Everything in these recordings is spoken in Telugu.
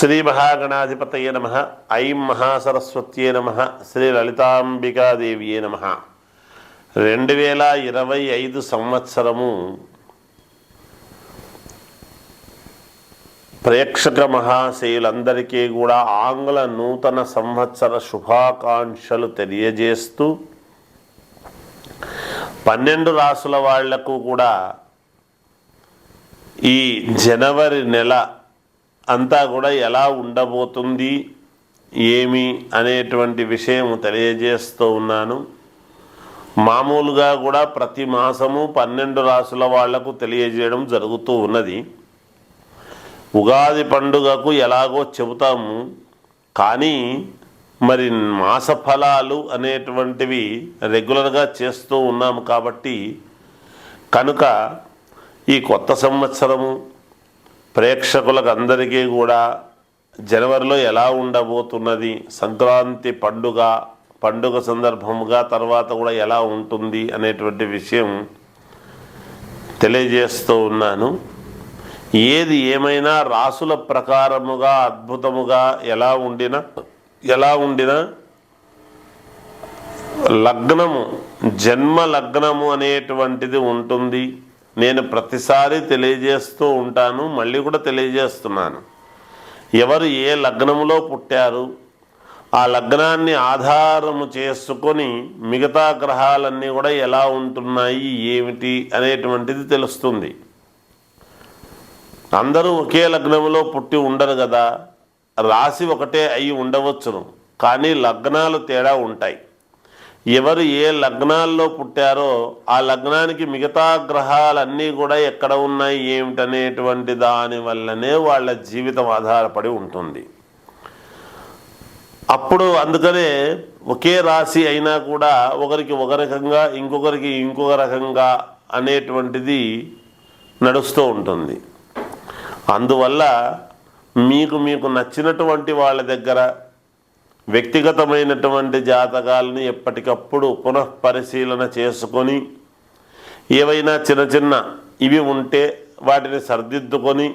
శ్రీ మహాగణాధిపతయే నమః. ఐం మహాసరస్వత్యే నమః. శ్రీ లలితాంబికాదేవియే నమః. 2025 సంవత్సరము ప్రేక్షక మహాశయులందరికీ కూడా ఆంగ్ల నూతన సంవత్సర శుభాకాంక్షలు తెలియజేస్తూ 12 రాసుల వాళ్లకు కూడా ఈ జనవరి నెల అంతా కూడా ఎలా ఉండబోతుంది ఏమి అనేటువంటి విషయం తెలియజేస్తూ ఉన్నాను. మామూలుగా కూడా ప్రతి మాసము 12 రాసుల వాళ్లకు తెలియజేయడం జరుగుతూ ఉన్నది. ఉగాది పండుగకు ఎలాగో చెబుతాము, కానీ మరి మాస ఫలాలు అనేటువంటివి రెగ్యులర్గా చేస్తూ ఉన్నాము. కాబట్టి కనుక ఈ కొత్త సంవత్సరము ప్రేక్షకులకు అందరికీ కూడా జనవరిలో ఎలా ఉండబోతున్నది, సంక్రాంతి పండుగ సందర్భముగా తర్వాత కూడా ఎలా ఉంటుంది అనేటువంటి విషయం తెలియజేస్తూ ఉన్నాను. ఏది ఏమైనా రాసుల ప్రకారముగా అద్భుతముగా ఎలా ఉండినా లగ్నము, జన్మ లగ్నము అనేటువంటిది ఉంటుంది. నేను ప్రతిసారి తెలియజేస్తూ ఉంటాను, మళ్ళీ కూడా తెలియజేస్తున్నాను. ఎవరు ఏ లగ్నములో పుట్టారు, ఆ లగ్నాన్ని ఆధారము చేసుకొని మిగతా గ్రహాలన్నీ కూడా ఎలా ఉంటున్నాయి ఏమిటి అనేటువంటిది తెలుస్తుంది. అందరూ ఒకే లగ్నములో పుట్టి ఉండరు కదా, రాశి ఒకటే అయి ఉండవచ్చును, కానీ లగ్నాలు తేడా ఉంటాయి. ఎవరు ఏ లగ్నాల్లో పుట్టారో ఆ లగ్నానికి మిగతా గ్రహాలన్నీ కూడా ఎక్కడ ఉన్నాయి ఏమిటనేటువంటి దాని వల్లనే వాళ్ళ జీవితం ఆధారపడి ఉంటుంది. అప్పుడు అందుకనే ఒకే రాశి అయినా కూడా ఒకరికి ఒక రకంగా ఇంకొకరికి ఇంకొక రకంగా అనేటువంటిది నడుస్తూ ఉంటుంది. అందువల్ల మీకు నచ్చినటువంటి వాళ్ళ దగ్గర వ్యక్తిగతమైనటువంటి జాతకాలను ఎప్పటికప్పుడు పునఃపరిశీలన చేసుకొని ఏవైనా చిన్న ఇవి ఉంటే వాటిని సరిదిద్దుకొని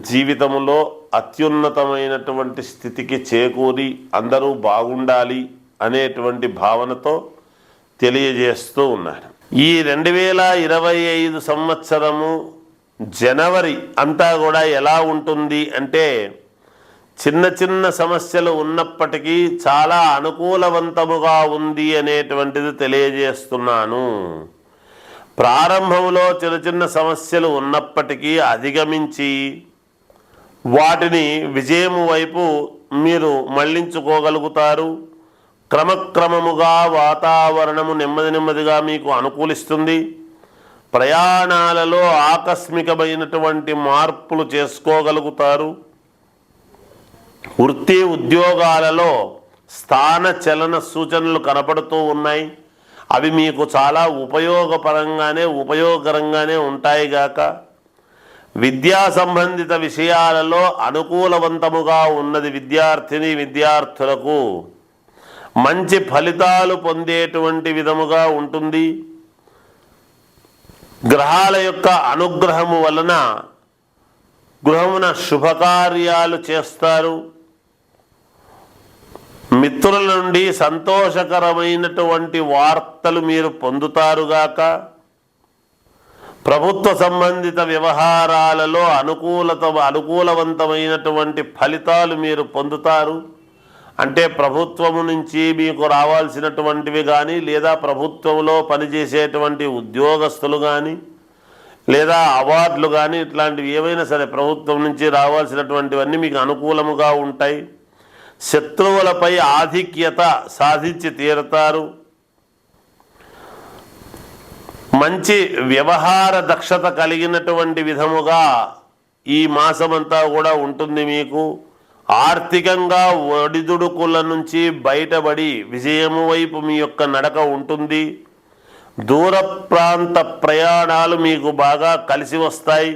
జీవితంలో అత్యున్నతమైనటువంటి స్థితికి చేకూరి అందరూ బాగుండాలి అనేటువంటి భావనతో తెలియజేస్తూ ఉన్నారు. ఈ 2025 సంవత్సరము జనవరి అంతా కూడా ఎలా ఉంటుంది అంటే, చిన్న సమస్యలు ఉన్నప్పటికీ చాలా అనుకూలవంతముగా ఉంది అనేటువంటిది తెలియజేస్తున్నాను. ప్రారంభంలో చిన్న సమస్యలు ఉన్నప్పటికీ అధిగమించి వాటిని విజయము వైపు మీరు మళ్లించుకోగలుగుతారు. క్రమక్రమముగా వాతావరణము నెమ్మదిగా మీకు అనుకూలిస్తుంది. ప్రయాణాలలో ఆకస్మికమైనటువంటి మార్పులు చేసుకోగలుగుతారు. వృత్తి ఉద్యోగాలలో స్థాన చలన సూచనలు కనపడుతూ ఉన్నాయి. అవి మీకు చాలా ఉపయోగకరంగానే ఉంటాయి గాక. విద్యా సంబంధిత విషయాలలో అనుకూలవంతముగా ఉన్నది విద్యార్థులకు మంచి ఫలితాలు పొందేటువంటి విధముగా ఉంటుంది. గ్రహాల యొక్క అనుగ్రహము వలన గృహమున శుభకార్యాలు చేస్తారు. మిత్రుల నుండి సంతోషకరమైనటువంటి వార్తలు మీరు పొందుతారుగాక. ప్రభుత్వ సంబంధిత వ్యవహారాలలో అనుకూలవంతమైనటువంటి ఫలితాలు మీరు పొందుతారు. అంటే ప్రభుత్వము నుంచి మీకు రావాల్సినటువంటివి కానీ, లేదా ప్రభుత్వంలో పనిచేసేటువంటి ఉద్యోగస్తులు కానీ, లేదా అవార్డులు కానీ, ఇట్లాంటివి ఏవైనా సరే ప్రభుత్వం నుంచి రావాల్సినటువంటివన్నీ మీకు అనుకూలముగా ఉంటాయి. శత్రువులపై ఆధిక్యత సాధించి తీరుతారు. మంచి వ్యవహార దక్షత కలిగినటువంటి విధముగా ఈ మాసమంతా కూడా ఉంటుంది. మీకు ఆర్థికంగా ఒడిదుడుకుల నుంచి బయటపడి విజయము వైపు మీ యొక్క నడక ఉంటుంది. దూర ప్రాంత ప్రయాణాలు మీకు బాగా కలిసి వస్తాయి.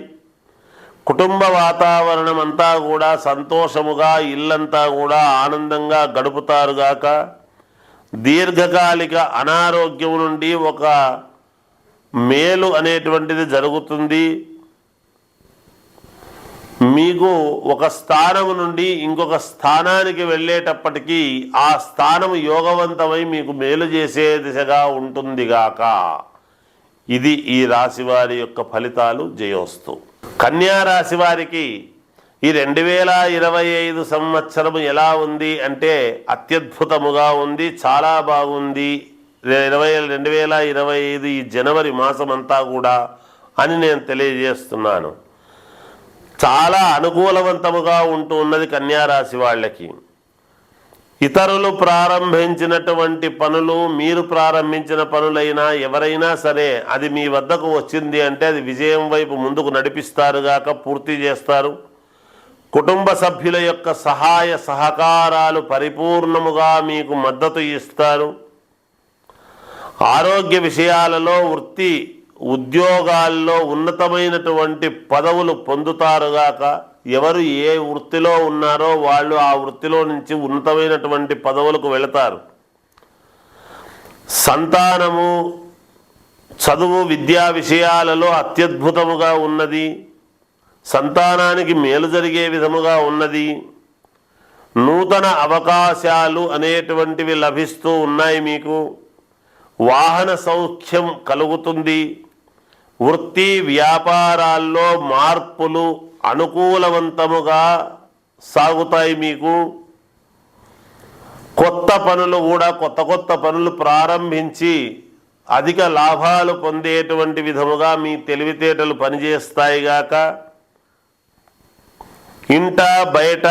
కుటుంబ వాతావరణం అంతా కూడా సంతోషముగా, ఇల్లంతా కూడా ఆనందంగా గడుపుతారుగాక. దీర్ఘకాలిక అనారోగ్యం నుండి ఒక మేలు అనేటువంటిది జరుగుతుంది. మీకు ఒక స్థానము నుండి ఇంకొక స్థానానికి వెళ్ళేటప్పటికీ ఆ స్థానము యోగవంతమై మీకు మేలు చేసే దిశగా ఉంటుందిగాక. ఇది ఈ రాశి వారి యొక్క ఫలితాలు. జయోస్తు. కన్యా రాశి వారికి ఈ 2025 సంవత్సరం ఎలా ఉంది అంటే అత్యద్భుతముగా ఉంది, చాలా బాగుంది. 2025 ఈ జనవరి మాసం అంతా కూడా అని నేను తెలియజేస్తున్నాను. చాలా అనుకూలవంతముగా ఉంటూ ఉన్నది కన్యారాశి వాళ్ళకి. ఇతరులు ప్రారంభించినటువంటి పనులు, మీరు ప్రారంభించిన పనులైనా ఎవరైనా సరే అది మీ వద్దకు వచ్చింది అంటే అది విజయం వైపు ముందుకు నడిపిస్తారుగాక, పూర్తి చేస్తారు. కుటుంబ సభ్యుల యొక్క సహాయ సహకారాలు పరిపూర్ణముగా మీకు మద్దతు ఇస్తారు. ఆరోగ్య విషయాలలో, వృత్తి ఉద్యోగాల్లో ఉన్నతమైనటువంటి పదవులు పొందుతారుగాక. ఎవరు ఏ వృత్తిలో ఉన్నారో వాళ్ళు ఆ వృత్తిలో నుంచి ఉన్నతమైనటువంటి పదవులకు వెళతారు. సంతానము, చదువు, విద్యా విషయాలలో అత్యద్భుతముగా ఉన్నది. సంతానానికి మేలు జరిగే విధముగా ఉన్నది. నూతన అవకాశాలు అనేటువంటివి లభిస్తూ ఉన్నాయి మీకు. వాహన సౌఖ్యం కలుగుతుంది. వృత్తి వ్యాపారాల్లో మార్పులు అనుకూలవంతముగా సాగుతాయి మీకు. కొత్త పనులు కూడా కొత్త పనులు ప్రారంభించి అధిక లాభాలు పొందేటువంటి విధముగా మీ తెలివితేటలు పనిచేస్తాయిగాక. ఇంట బయట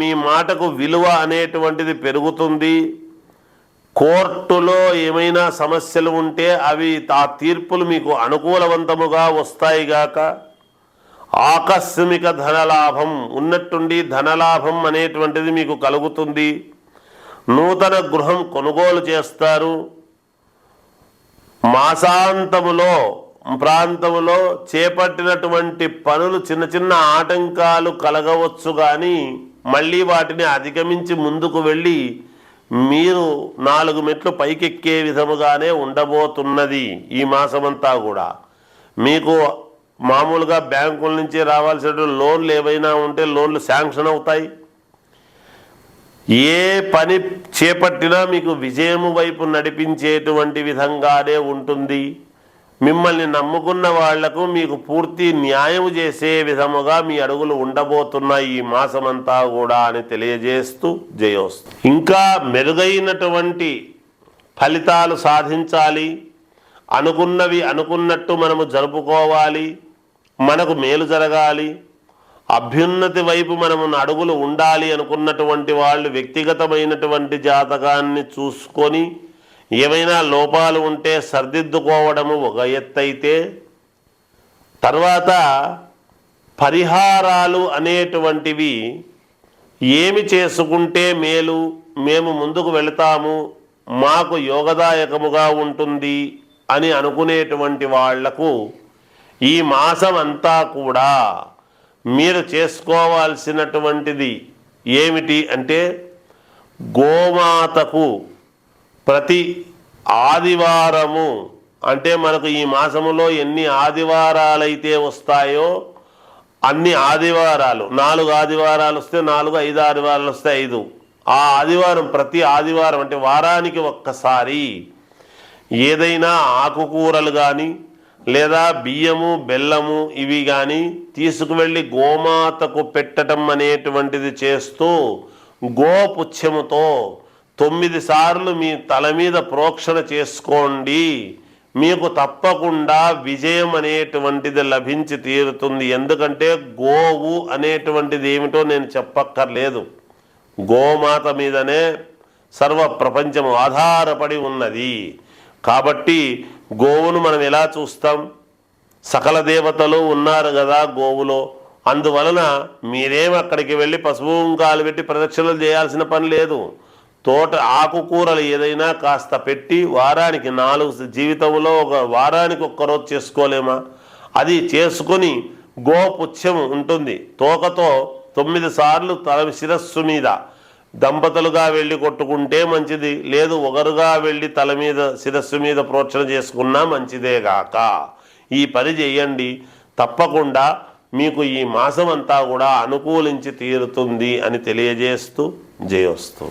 మీ మాటకు విలువ అనేటువంటిది పెరుగుతుంది. కోర్టులో ఏమైనా సమస్యలు ఉంటే అవి ఆ తీర్పులు మీకు అనుకూలవంతముగా వస్తాయిగాక. ఆకస్మిక ధనలాభం ఉన్నట్టుండి ధనలాభం అనేటువంటిది మీకు కలుగుతుంది. నూతన గృహం కొనుగోలు చేస్తారు. మాసాంతములో ప్రాంతములో చేపట్టినటువంటి పనులు చిన్న చిన్న ఆటంకాలు కలగవచ్చు, కానీ మళ్ళీ వాటిని అధిగమించి ముందుకు వెళ్ళి మీరు 4 మెట్లు పైకెక్కే విధముగానే ఉండబోతున్నది ఈ మాసమంతా కూడా. మీకు మామూలుగా బ్యాంకుల నుంచి రావాల్సిన లోన్లు ఏవైనా ఉంటే లోన్లు శాంక్షన్ అవుతాయి. ఏ పని చేపట్టినా మీకు విజయము వైపు నడిపించేటువంటి విధంగానే ఉంటుంది. మిమ్మల్ని నమ్ముకున్న వాళ్లకు మీకు పూర్తి న్యాయం చేసే విధముగా మీ అడుగులు ఉండబోతున్నాయి ఈ మాసమంతా కూడా అని తెలియజేస్తూ జయోస్తు. ఇంకా మెరుగైనటువంటి ఫలితాలు సాధించాలి, అనుకున్నవి అనుకున్నట్టు మనము జరుపుకోవాలి, మనకు మేలు జరగాలి, అభ్యున్నతి వైపు మనము అడుగులు ఉండాలి అనుకున్నటువంటి వాళ్ళు వ్యక్తిగతమైనటువంటి జాతకాన్ని చూసుకొని ఏమైనా లోపాలు ఉంటే సరిదిద్దుకోవడము ఒక ఎత్తైతే, తర్వాత పరిహారాలు అనేటువంటివి ఏమి చేసుకుంటే మేలు, మేము ముందుకు వెళతాము, మాకు యోగదాయకముగా ఉంటుంది అని అనుకునేటువంటి వాళ్లకు ఈ మాసం అంతా కూడా మీరు చేసుకోవాల్సినటువంటిది ఏమిటి అంటే, గోమాతకు ప్రతి ఆదివారము, అంటే మనకు ఈ మాసములో ఎన్ని ఆదివారాలైతే వస్తాయో అన్ని ఆదివారాలు, 4 ఆదివారాలు వస్తే 4, 5 ఆదివారాలు వస్తే 5, ఆ ఆదివారం ప్రతి ఆదివారం అంటే వారానికి ఒక్కసారి ఏదైనా ఆకుకూరలు కానీ లేదా బియ్యము బెల్లము ఇవి కానీ తీసుకువెళ్ళి గోమాతకు పెట్టడం అనేటువంటిది చేస్తూ గోపుచ్చముతో 9 సార్లు మీ తల మీద ప్రోక్షణ చేసుకోండి. మీకు తప్పకుండా విజయం అనేటువంటిది లభించి తీరుతుంది. ఎందుకంటే గోవు అనేటువంటిది ఏమిటో నేను చెప్పక్కర్లేదు. గోమాత మీదనే సర్వ ప్రపంచము ఆధారపడి ఉన్నది. కాబట్టి గోవును మనం ఎలా చూస్తాం? సకల దేవతలు ఉన్నారు కదా గోవులో. అందువలన మీరేం అక్కడికి వెళ్ళి పసుపు కుంకాలు పెట్టి ప్రదక్షిణలు చేయాల్సిన పని లేదు. తోట ఆకుకూరలు ఏదైనా కాస్త పెట్టి వారానికి 4 జీవితంలో ఒక వారానికి ఒక్కరోజు చేసుకోలేమా? అది చేసుకొని గోపుచ్చం ఉంటుంది, తోకతో 9 సార్లు తల శిరస్సు మీద దంపతులుగా వెళ్ళి కొట్టుకుంటే మంచిది, లేదు ఒకరుగా వెళ్ళి తల మీద శిరస్సు మీద ప్రోక్షణ చేసుకున్నా మంచిదేగాక. ఈ పని చేయండి. తప్పకుండా మీకు ఈ మాసం అంతా కూడా అనుకూలించి తీరుతుంది అని తెలియజేస్తూ జయోస్తు.